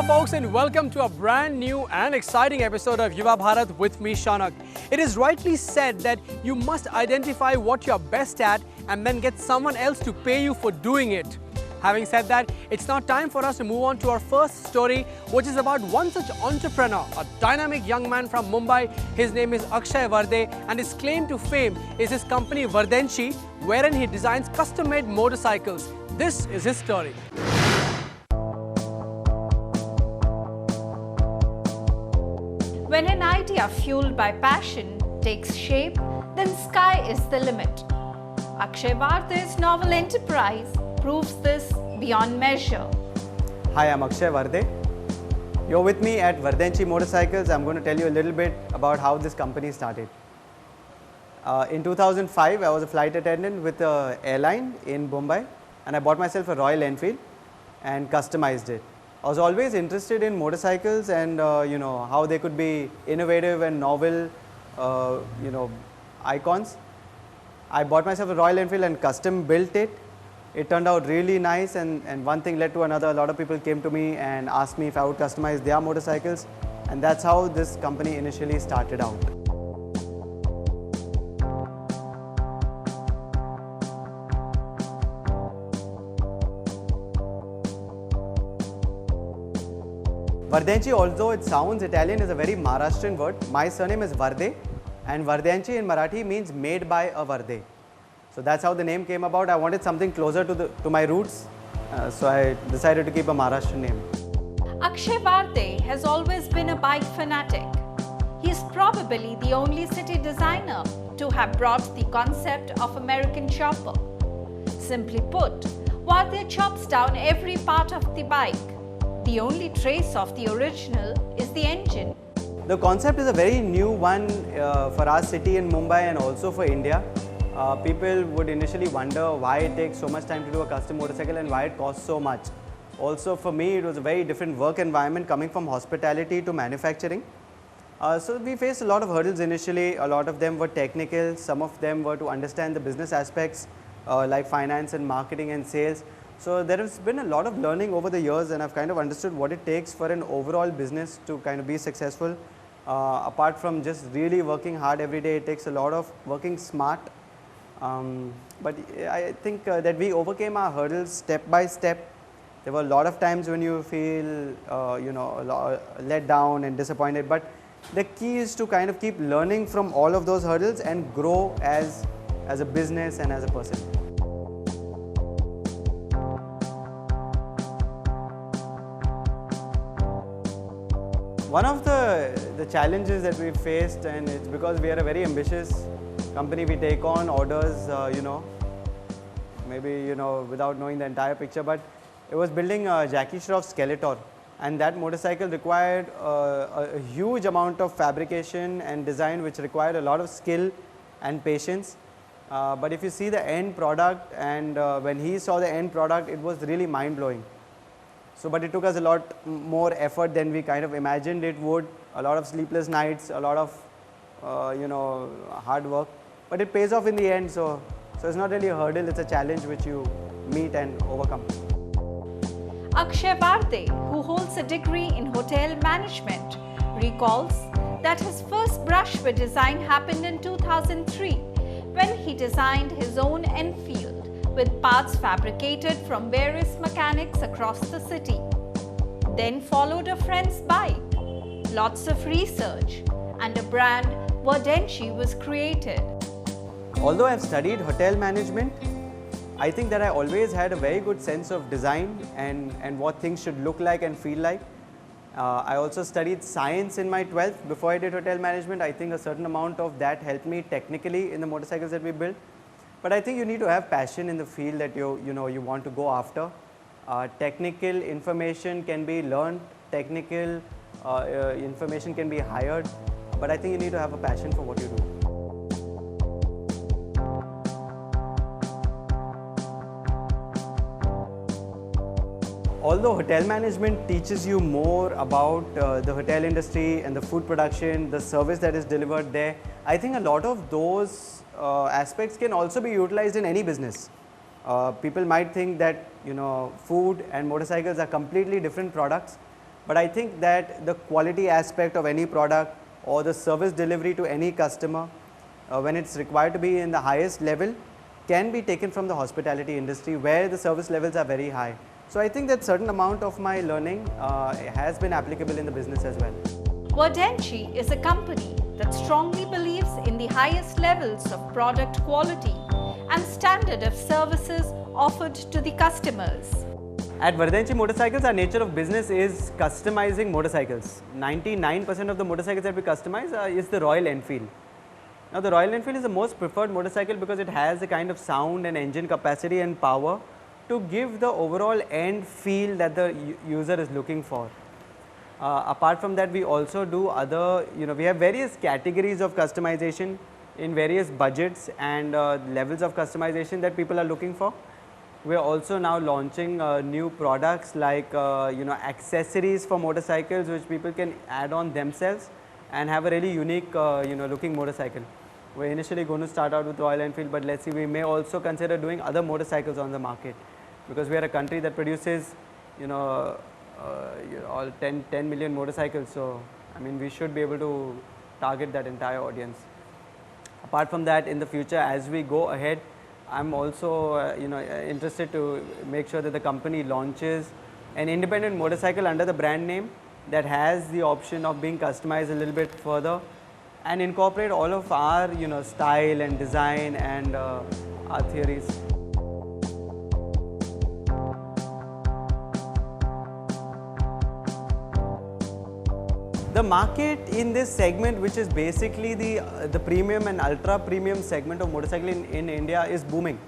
folks, and welcome to a brand new and exciting episode of Yuva Bharat with me, Shanak. It is rightly said that you must identify what you're best at and then get someone else to pay you for doing it. Having said that, it's now time for us to move on to our first story, which is about one such entrepreneur, a dynamic young man from Mumbai. His name is Akshai Varde, and his claim to fame is his company Vardenchi, wherein he designs custom-made motorcycles. This is his story. When an idea fueled by passion takes shape, then sky is the limit. Akshai Varde's novel enterprise proves this beyond measure. Hi, I'm Akshai Varde. You're with me at Vardenchi Motorcycles. I'm going to tell you a little bit about how this company started. In 2005, I was a flight attendant with an airline in Mumbai, and I bought myself a Royal Enfield and customized it. I was always interested in motorcycles and how they could be innovative and novel icons. I bought myself a Royal Enfield and custom built it. It turned out really nice, and one thing led to another. A lot of people came to me and asked me if I would customize their motorcycles, and that's how this company initially started out. Vardenchi, although it sounds Italian, is a very Maharashtrian word. My surname is Varde, and Vardenchi in Marathi means made by a Varde. So that's how the name came about. I wanted something closer to my roots, so I decided to keep a Maharashtrian name. Akshai Varde has always been a bike fanatic. He is probably the only city designer to have brought the concept of American chopper. Simply put, Varde chops down every part of the bike. The only trace of the original is the engine. The concept is a very new one for our city in Mumbai and also for India. People would initially wonder why it takes so much time to do a custom motorcycle and why it costs so much. Also for me, it was a very different work environment coming from hospitality to manufacturing. So we faced a lot of hurdles initially. A lot of them were technical, some of them were to understand the business aspects like finance and marketing and sales. So there has been a lot of learning over the years, and I've kind of understood what it takes for an overall business to kind of be successful. Apart from just really working hard every day, it takes a lot of working smart. But I think that we overcame our hurdles step by step. There were a lot of times when you feel let down and disappointed, but the key is to kind of keep learning from all of those hurdles and grow as a business and as a person. One of the challenges that we faced, and it's because we are a very ambitious company, we take on orders, maybe without knowing the entire picture, but it was building Jackie Shroff's Skeletor, and that motorcycle required a huge amount of fabrication and design, which required a lot of skill and patience. But if you see the end product, and when he saw the end product, it was really mind-blowing. So, but it took us a lot more effort than we kind of imagined it would, a lot of sleepless nights, a lot of hard work, but it pays off in the end. So it's not really a hurdle, it's a challenge which you meet and overcome. Akshai Varde, who holds a degree in hotel management, recalls that his first brush with design happened in 2003 when he designed his own Enfield with parts fabricated from various mechanics across the city. Then followed a friend's bike, lots of research, and a brand, Vardenchi, was created. Although I've studied hotel management, I think that I always had a very good sense of design and what things should look like and feel like. I also studied science in my 12th before I did hotel management. I think a certain amount of that helped me technically in the motorcycles that we built. But I think you need to have passion in the field that you want to go after. Technical information can be learned, technical information can be hired, but I think you need to have a passion for what you do. Although hotel management teaches you more about the hotel industry and the food production, the service that is delivered there, I think a lot of those aspects can also be utilized in any business. People might think that food and motorcycles are completely different products, But I think that the quality aspect of any product or the service delivery to any customer when it's required to be in the highest level can be taken from the hospitality industry where the service levels are very high. So I think that certain amount of my learning has been applicable in the business as well. Vardenchi is a company that strongly believes in the highest levels of product quality and standard of services offered to the customers. At Vardenchi Motorcycles, our nature of business is customizing motorcycles. 99% of the motorcycles that we customize is the Royal Enfield. Now the Royal Enfield is the most preferred motorcycle because it has the kind of sound and engine capacity and power to give the overall end feel that the user is looking for. Apart from that, we also do other, we have various categories of customization in various budgets and levels of customization that people are looking for. We are also now launching new products like accessories for motorcycles which people can add on themselves and have a really unique looking motorcycle. We're initially going to start out with Royal Enfield, but let's see, we may also consider doing other motorcycles on the market because we are a country that produces all 10 million motorcycles. So I mean, we should be able to target that entire audience. Apart from that, in the future as we go ahead, I'm also interested to make sure that the company launches an independent motorcycle under the brand name that has the option of being customized a little bit further and incorporate all of our style and design and our theories. The market in this segment, which is basically the premium and ultra premium segment of motorcycle in India, is booming.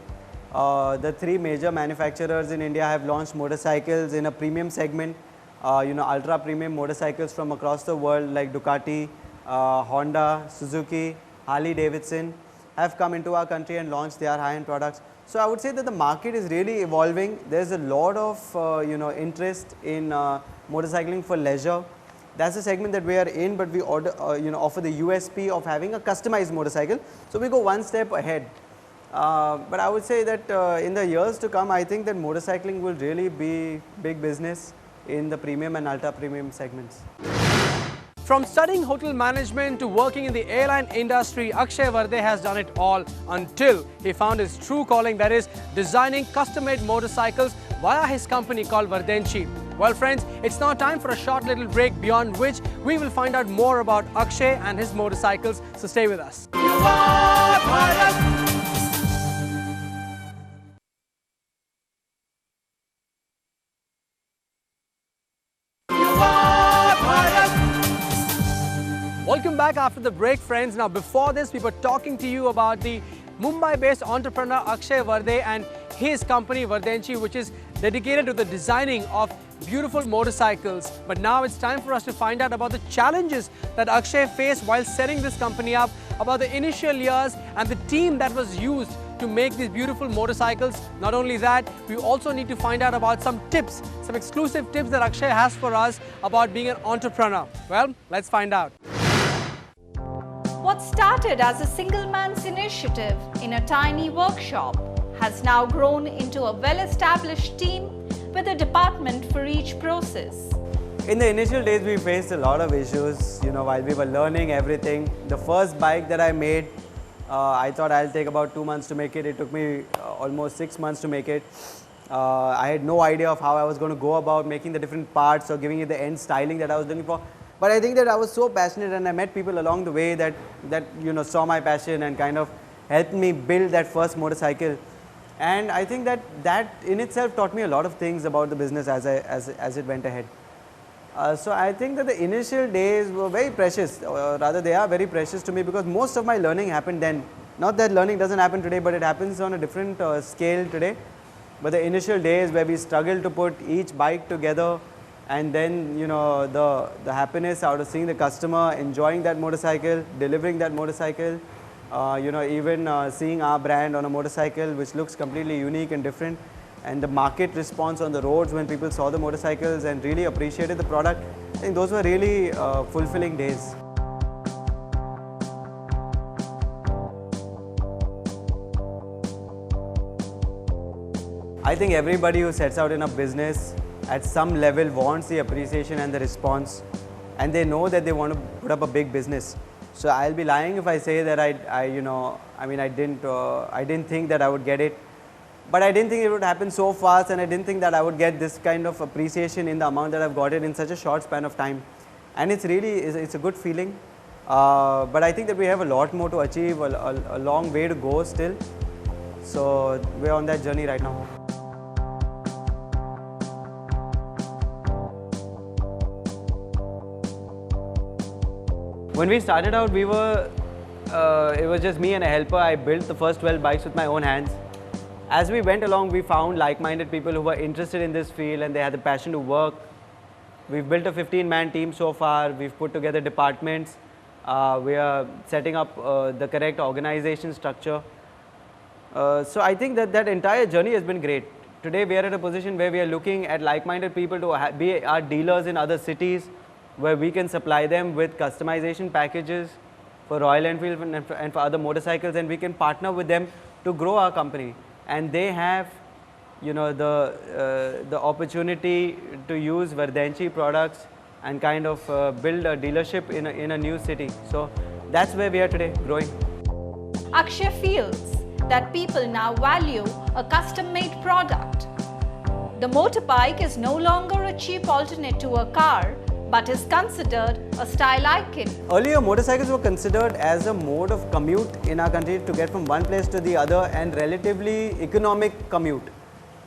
The three major manufacturers in India have launched motorcycles in a premium segment, ultra premium motorcycles from across the world like Ducati, Honda, Suzuki, Harley Davidson have come into our country and launched their high-end products. So I would say that the market is really evolving. There's a lot of interest in motorcycling for leisure. That's the segment that we are in, but we offer the USP of having a customized motorcycle. So we go one step ahead. But I would say that in the years to come, I think that motorcycling will really be big business in the premium and ultra premium segments. From studying hotel management to working in the airline industry, Akshai Varde has done it all until he found his true calling, that is designing custom-made motorcycles via his company called Vardenchi. Well friends, it's now time for a short little break, beyond which we will find out more about Akshay and his motorcycles, so stay with us. Yuva Bharat. Welcome back after the break, friends. Now before this, we were talking to you about the Mumbai-based entrepreneur Akshai Varde and his company Vardenchi, which is dedicated to the designing of beautiful motorcycles. But now it's time for us to find out about the challenges that Akshay faced while setting this company up, about the initial years and the team that was used to make these beautiful motorcycles. Not only that, we also need to find out about some tips, some exclusive tips that Akshay has for us about being an entrepreneur. Well, let's find out. What started as a single man's initiative in a tiny workshop has now grown into a well-established team with a department for each process. In the initial days, we faced a lot of issues, while we were learning everything. The first bike that I made, I thought I'll take about 2 months to make it. It took me almost 6 months to make it. I had no idea of how I was going to go about making the different parts or giving it the end styling that I was looking for. But I think that I was so passionate, and I met people along the way that saw my passion and kind of helped me build that first motorcycle. And I think that in itself taught me a lot of things about the business as it went ahead. So I think that the initial days were very precious, or rather they are very precious to me, because most of my learning happened then. Not that learning doesn't happen today, but it happens on a different scale today. But the initial days where we struggled to put each bike together, and then the happiness out of seeing the customer enjoying that motorcycle, delivering that motorcycle, even seeing our brand on a motorcycle which looks completely unique and different, and the market response on the roads when people saw the motorcycles and really appreciated the product. I think those were really fulfilling days. I think everybody who sets out in a business at some level wants the appreciation and the response, and they know that they want to put up a big business. So I'll be lying if I say that I didn't think that I would get it, but I didn't think it would happen so fast, and I didn't think that I would get this kind of appreciation in the amount that I've got it in such a short span of time. And it's a good feeling. But I think that we have a lot more to achieve, a long way to go still. So we're on that journey right now. When we started out, it was just me and a helper. I built the first 12 bikes with my own hands. As we went along, we found like-minded people who were interested in this field and they had the passion to work. We've built a 15-man team so far. We've put together departments. We are setting up the correct organization structure. So I think that entire journey has been great. Today we are at a position where we are looking at like-minded people to be our dealers in other cities, where we can supply them with customization packages for Royal Enfield and for other motorcycles, and we can partner with them to grow our company. And they have, you know, the opportunity to use Vardenchi products and kind of build a dealership in a new city. So that's where we are today, growing. Akshay feels that people now value a custom-made product. The motorbike is no longer a cheap alternate to a car, but is considered a style icon. Earlier, motorcycles were considered as a mode of commute in our country to get from one place to the other, and relatively economic commute.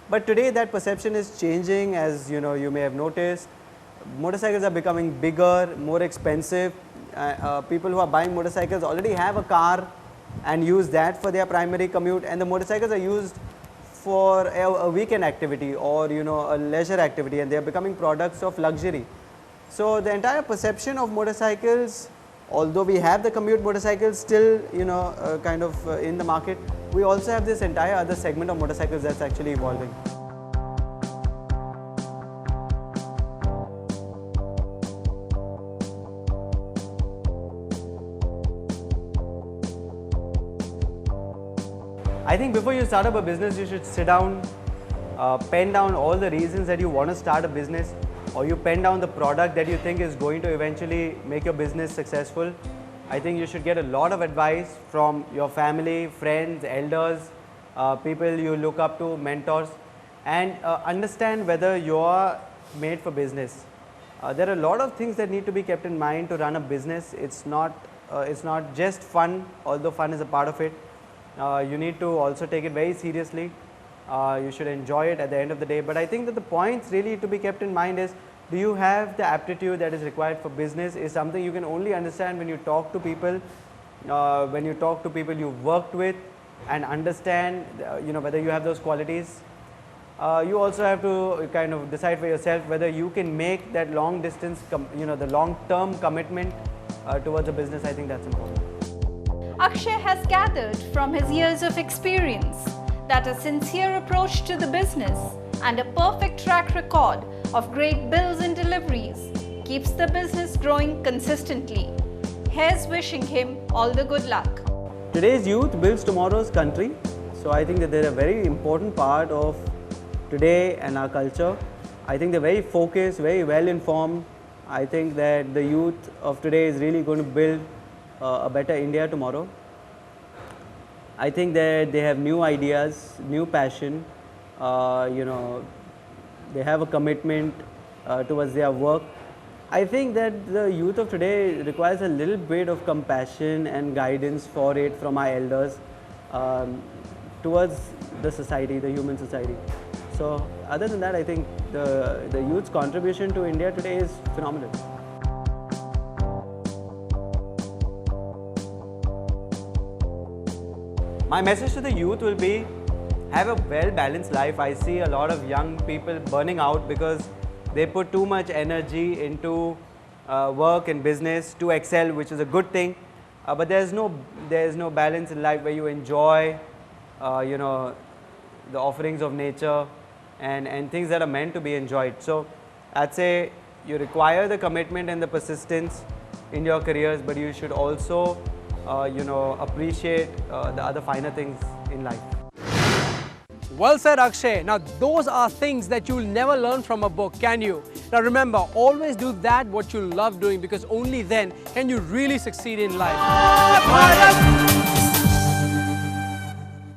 But today that perception is changing, as you know, you may have noticed. Motorcycles are becoming bigger, more expensive. People who are buying motorcycles already have a car and use that for their primary commute, and the motorcycles are used for a weekend activity or, you know, a leisure activity, and they are becoming products of luxury. So the entire perception of motorcycles, although we have the commute motorcycles still, you know, in the market, we also have this entire other segment of motorcycles that's actually evolving. I think before you start up a business, you should sit down, pen down all the reasons that you want to start a business, or you pen down the product that you think is going to eventually make your business successful. I think you should get a lot of advice from your family, friends, elders, people you look up to, mentors, and understand whether you are made for business. There are a lot of things that need to be kept in mind to run a business. It's not just fun, although fun is a part of it. You need to also take it very seriously. You should enjoy it at the end of the day. But I think that the points really to be kept in mind is, do you have the aptitude that is required for business? Is something you can only understand when you talk to people, you've worked with, and understand, you know, whether you have those qualities. You also have to kind of decide for yourself whether you can make that long distance, the long-term commitment towards a business. I think that's important. Akshay has gathered from his years of experience that a sincere approach to the business and a perfect track record of great bills and deliveries keeps the business growing consistently. Here's wishing him all the good luck. Today's youth builds tomorrow's country. So I think that they're a very important part of today and our culture. I think they're very focused, very well informed. I think that the youth of today is really going to build a better India tomorrow. I think that they have new ideas, new passion, they have a commitment towards their work. I think that the youth of today requires a little bit of compassion and guidance for it from our elders towards the society, the human society. So other than that, I think the youth's contribution to India today is phenomenal. My message to the youth will be, have a well-balanced life. I see a lot of young people burning out because they put too much energy into work and business to excel, which is a good thing. But there's no balance in life where you enjoy, the offerings of nature and things that are meant to be enjoyed. So I'd say you require the commitment and the persistence in your careers, but you should also appreciate the other finer things in life. Well said, Akshay. Now, those are things that you'll never learn from a book, can you? Now, remember, always do that what you love doing, because only then can you really succeed in life.